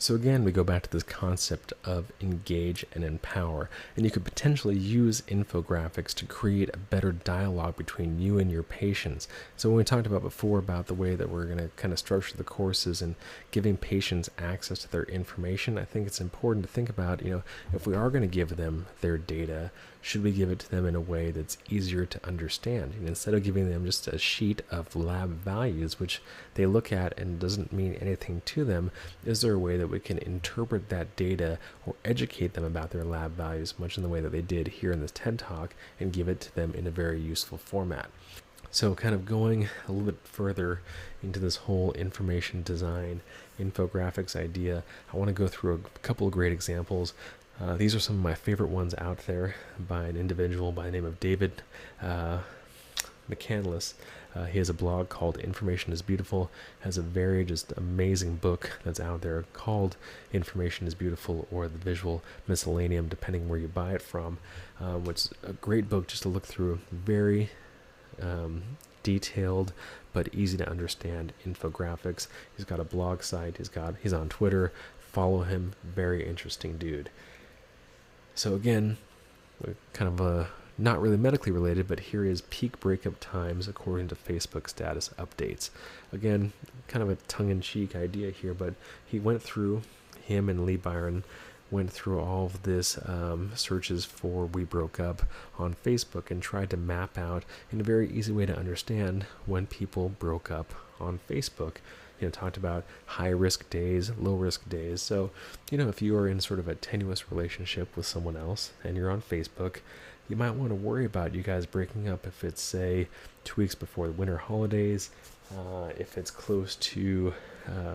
So again, we go back to this concept of engage and empower, and you could potentially use infographics to create a better dialogue between you and your patients. So when we talked about before about the way that we're going to kind of structure the courses and giving patients access to their information, I think it's important to think about, if we are going to give them their data, should we give it to them in a way that's easier to understand? And instead of giving them just a sheet of lab values, which they look at and doesn't mean anything to them, is there a way that we can interpret that data or educate them about their lab values, much in the way that they did here in this TED Talk, and give it to them in a very useful format? So kind of going a little bit further into this whole information design, infographics idea, I want to go through a couple of great examples. These are some of my favorite ones out there by an individual by the name of David McCandless. He has a blog called Information is Beautiful, has a very just amazing book that's out there called Information is Beautiful, or the Visual Miscellaneum, depending where you buy it from, which is a great book just to look through. Very detailed but easy to understand infographics. He's got a blog site, he's on Twitter. Follow him, very interesting dude. So again, kind of not really medically related, but here is peak breakup times according to Facebook status updates. Again, kind of a tongue-in-cheek idea here, but him and Lee Byron went through all of this searches for "we broke up" on Facebook and tried to map out in a very easy way to understand when people broke up on Facebook. Talked about high-risk days, low-risk days. So, if you are in sort of a tenuous relationship with someone else and you're on Facebook, you might want to worry about you guys breaking up if it's, say, 2 weeks before the winter holidays, if it's close to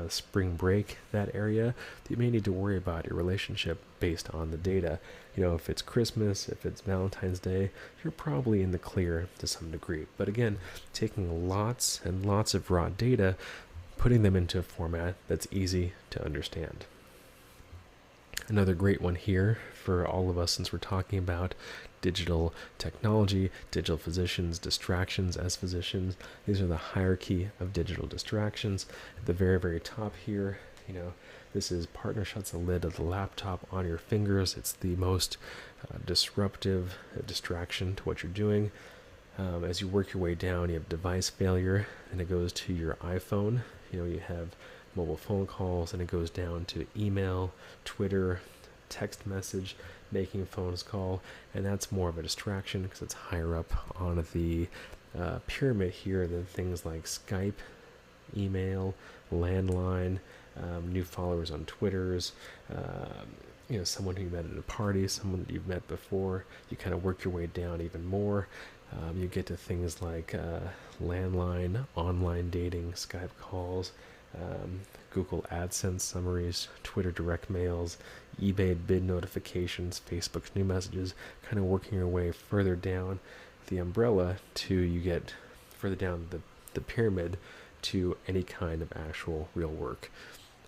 spring break, that area. You may need to worry about your relationship based on the data. If it's Christmas, if it's Valentine's Day, you're probably in the clear to some degree. But again, taking lots and lots of raw data, putting them into a format that's easy to understand. Another great one here for all of us, since we're talking about digital technology, digital physicians, distractions as physicians. These are the hierarchy of digital distractions. At the very, very top here, this is partner shuts the lid of the laptop on your fingers. It's the most disruptive distraction to what you're doing. As you work your way down, you have device failure, and it goes to your iPhone. You have mobile phone calls, and it goes down to email, Twitter, text message, making phones call, and that's more of a distraction because it's higher up on the pyramid here than things like Skype, email, landline, new followers on Twitters, someone who you met at a party, someone that you've met before. You kind of work your way down even more. You get to things like landline, online dating, Skype calls, Google AdSense summaries, Twitter direct mails, eBay bid notifications, Facebook new messages, kind of working your way further down the umbrella to you get further down the pyramid to any kind of actual real work.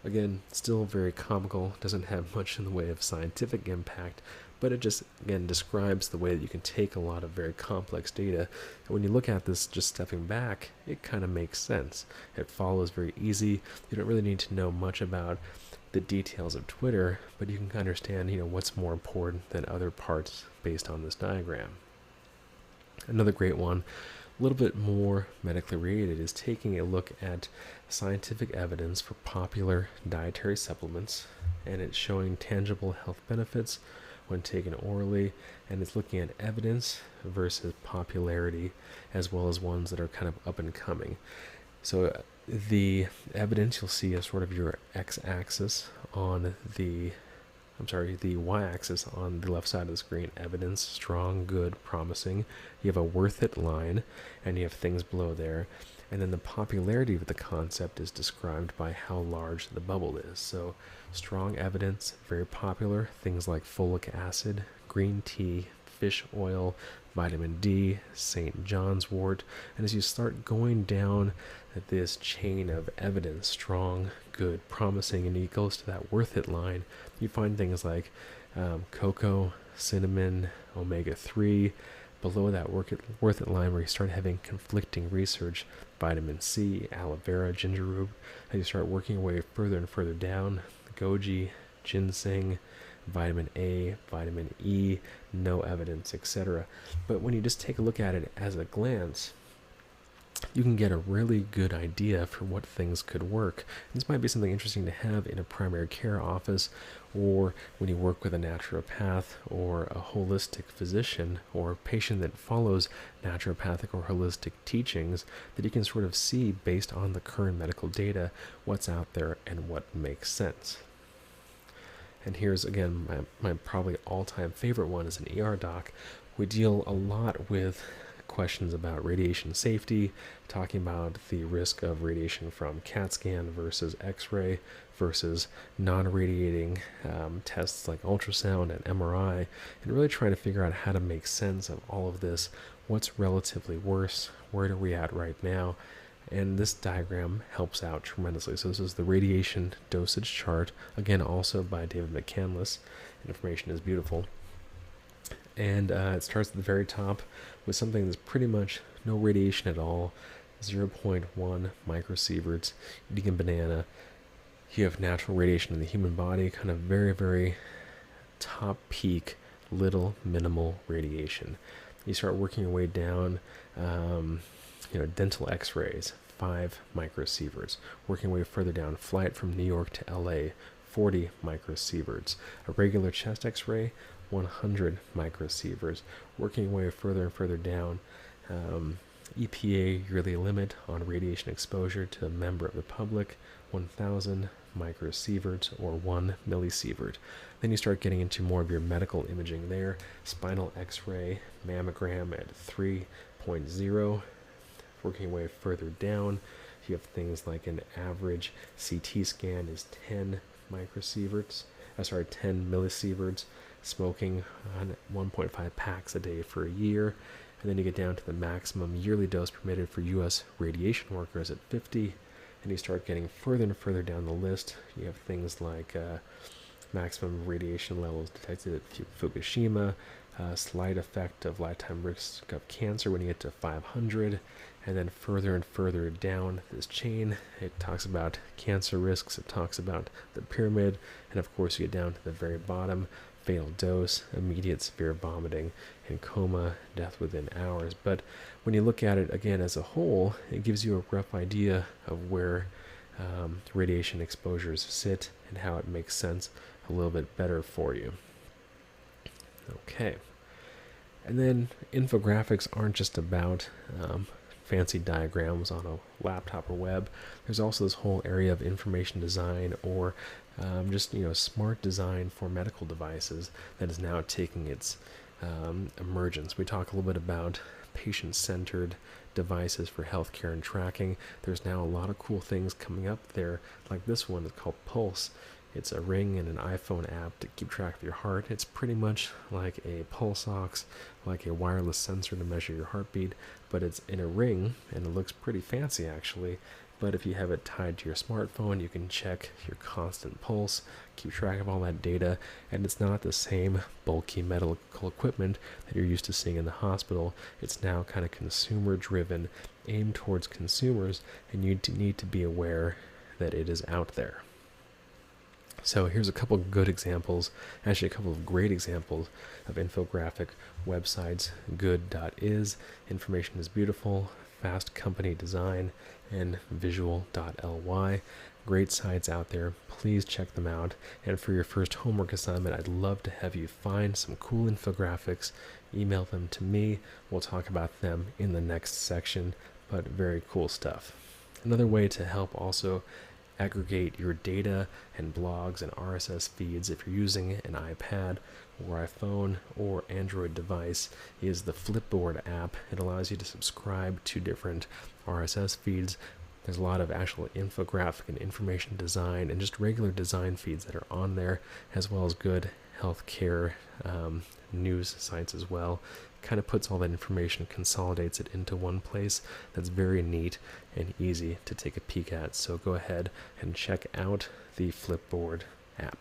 Again, still very comical, doesn't have much in the way of scientific impact, but it just, again, describes the way that you can take a lot of very complex data. And when you look at this just stepping back, it kind of makes sense. It follows very easy. You don't really need to know much about the details of Twitter, but you can understand, what's more important than other parts based on this diagram. Another great one, a little bit more medically related, is taking a look at scientific evidence for popular dietary supplements, and it's showing tangible health benefits when taken orally, and it's looking at evidence versus popularity, as well as ones that are kind of up and coming. So the evidence you'll see is sort of your x-axis on the y-axis on the left side of the screen. Evidence, strong, good, promising. You have a worth it line, and you have things below there. And then the popularity of the concept is described by how large the bubble is. So strong evidence, very popular, things like folic acid, green tea, fish oil, vitamin D, St. John's wort. And as you start going down this chain of evidence, strong, good, promising, and it goes to that worth it line, you find things like cocoa, cinnamon, omega-3. Below that worth it line, where you start having conflicting research, vitamin C, aloe vera, ginger root. As you start working your way further and further down, goji, ginseng, vitamin A, vitamin E, no evidence, etc. But when you just take a look at it as a glance, you can get a really good idea for what things could work. This might be something interesting to have in a primary care office, or when you work with a naturopath or a holistic physician or a patient that follows naturopathic or holistic teachings, that you can sort of see based on the current medical data what's out there and what makes sense. And here's again my probably all-time favorite one as an ER doc. We deal a lot with questions about radiation safety, talking about the risk of radiation from CAT scan versus X-ray versus non-radiating tests like ultrasound and MRI, and really trying to figure out how to make sense of all of this. What's relatively worse? Where are we at right now? And this diagram helps out tremendously. So this is the radiation dosage chart, again also by David McCandless. Information is beautiful. And it starts at the very top with something that's pretty much no radiation at all, 0.1 microsieverts. Eating a banana, you have natural radiation in the human body, kind of very, very top peak, little minimal radiation. You start working your way down, dental x-rays, 5 microsieverts. Working way further down, flight from New York to LA, 40 microsieverts. A regular chest x-ray, 100 microsieverts. Working way further and further down, EPA yearly limit on radiation exposure to a member of the public, 1,000 microsieverts or 1 millisievert. Then you start getting into more of your medical imaging there. Spinal x-ray, mammogram at 3.0. Working way further down, you have things like an average CT scan is 10 millisieverts. Smoking on 1.5 packs a day for a year. And then you get down to the maximum yearly dose permitted for U.S. radiation workers at 50. And you start getting further and further down the list. You have things like maximum radiation levels detected at Fukushima, slight effect of lifetime risk of cancer when you get to 500. And then further and further down this chain, it talks about cancer risks, it talks about the pyramid, and of course you get down to the very bottom, fatal dose, immediate severe vomiting, and coma, death within hours. But when you look at it again as a whole, it gives you a rough idea of where radiation exposures sit and how it makes sense a little bit better for you. Okay. And then infographics aren't just about fancy diagrams on a laptop or web. There's also this whole area of information design, or smart design for medical devices that is now taking its emergence. We talk a little bit about patient-centered devices for healthcare and tracking. There's now a lot of cool things coming up there, like this one. It's called Pulse. It's a ring and an iPhone app to keep track of your heart. It's pretty much like a pulse ox, like a wireless sensor to measure your heartbeat, but it's in a ring, and it looks pretty fancy actually. But if you have it tied to your smartphone, you can check your constant pulse, keep track of all that data, and it's not the same bulky medical equipment that you're used to seeing in the hospital. It's now kind of consumer-driven, aimed towards consumers, and you need to be aware that it is out there. So here's a couple of good examples, actually a couple of great examples of infographic websites. Good.is, information is beautiful, fast company design, and visual.ly. Great sites out there. Please check them out. And for your first homework assignment, I'd love to have you find some cool infographics, email them to me. We'll talk about them in the next section, but very cool stuff. Another way to help also aggregate your data and blogs and RSS feeds if you're using an iPad or iPhone or Android device is the Flipboard app. It allows you to subscribe to different RSS feeds. There's a lot of actual infographic and information design and just regular design feeds that are on there, as well as good healthcare news sites as well. Kind of puts all that information, consolidates it into one place. That's very neat and easy to take a peek at. So go ahead and check out the Flipboard app.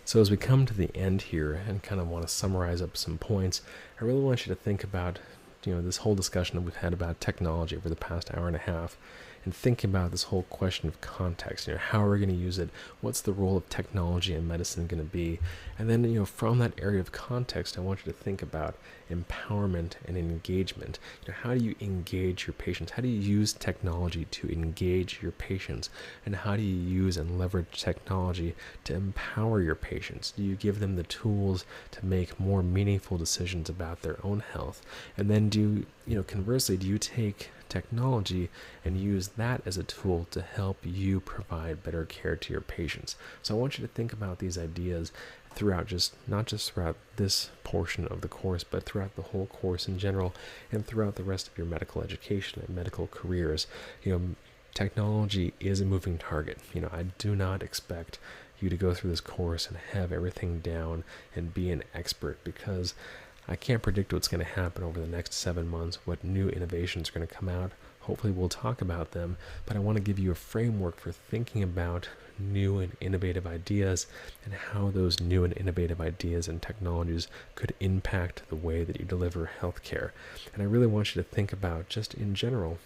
So as we come to the end here and kind of want to summarize up some points, I really want you to think about this whole discussion that we've had about technology over the past hour and a half, and thinking about this whole question of context. How are we going to use it? What's the role of technology in medicine going to be? And then, from that area of context, I want you to think about empowerment and engagement. How do you engage your patients? How do you use technology to engage your patients? And how do you use and leverage technology to empower your patients? Do you give them the tools to make more meaningful decisions about their own health? And then conversely, do you take technology and use that as a tool to help you provide better care to your patients? So I want you to think about these ideas throughout, not just throughout this portion of the course, but throughout the whole course in general, and throughout the rest of your medical education and medical careers. Technology is a moving target. I do not expect you to go through this course and have everything down and be an expert, because I can't predict what's going to happen over the next 7 months, what new innovations are going to come out. Hopefully we'll talk about them, but I want to give you a framework for thinking about new and innovative ideas and how those new and innovative ideas and technologies could impact the way that you deliver healthcare. And I really want you to think about, just in general,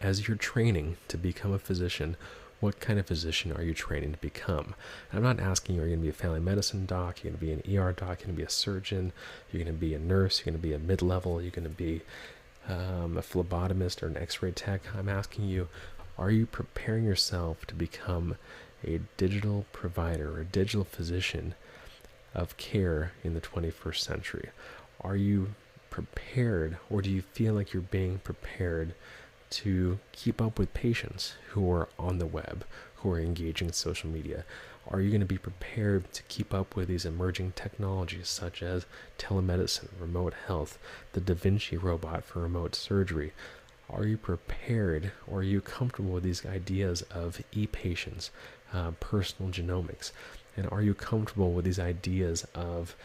as you're training to become a physician, what kind of physician are you training to become? And I'm not asking you, are you going to be a family medicine doc, you're going to be an ER doc, you're going to be a surgeon, you're going to be a nurse, you're going to be a mid-level, you're going to be a phlebotomist or an x-ray tech. I'm asking you, are you preparing yourself to become a digital provider or a digital physician of care in the 21st century? Are you prepared, or do you feel like you're being prepared to keep up with patients who are on the web, who are engaging in social media? Are you going to be prepared to keep up with these emerging technologies such as telemedicine, remote health, the Da Vinci robot for remote surgery? Are you prepared, or are you comfortable with these ideas of e-patients, personal genomics? And are you comfortable with these ideas of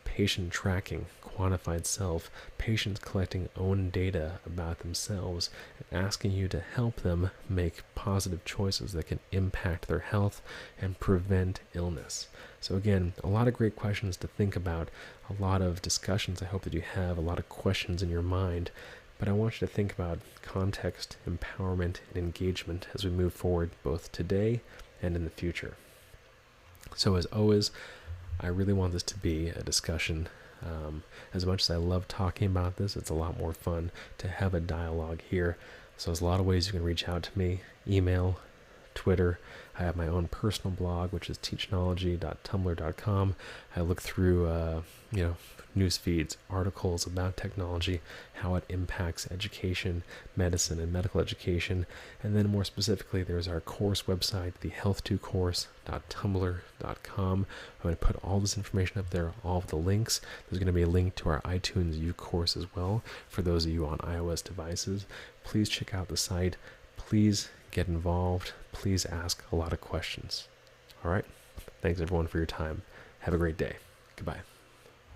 patient tracking, quantified self, patients collecting own data about themselves, and asking you to help them make positive choices that can impact their health and prevent illness? So again, a lot of great questions to think about, a lot of discussions I hope that you have, a lot of questions in your mind, but I want you to think about context, empowerment, and engagement as we move forward both today and in the future. So as always, I really want this to be a discussion. As much as I love talking about this, it's a lot more fun to have a dialogue here. So there's a lot of ways you can reach out to me: email, Twitter. I have my own personal blog, which is teachnology.tumblr.com. I look through, news feeds, articles about technology, how it impacts education, medicine, and medical education. And then more specifically, there's our course website, the health2course.tumblr.com. I'm going to put all this information up there, all of the links. There's going to be a link to our iTunes U course as well for those of you on iOS devices. Please check out the site. Please get involved. Please ask a lot of questions. All right. Thanks everyone for your time. Have a great day. Goodbye.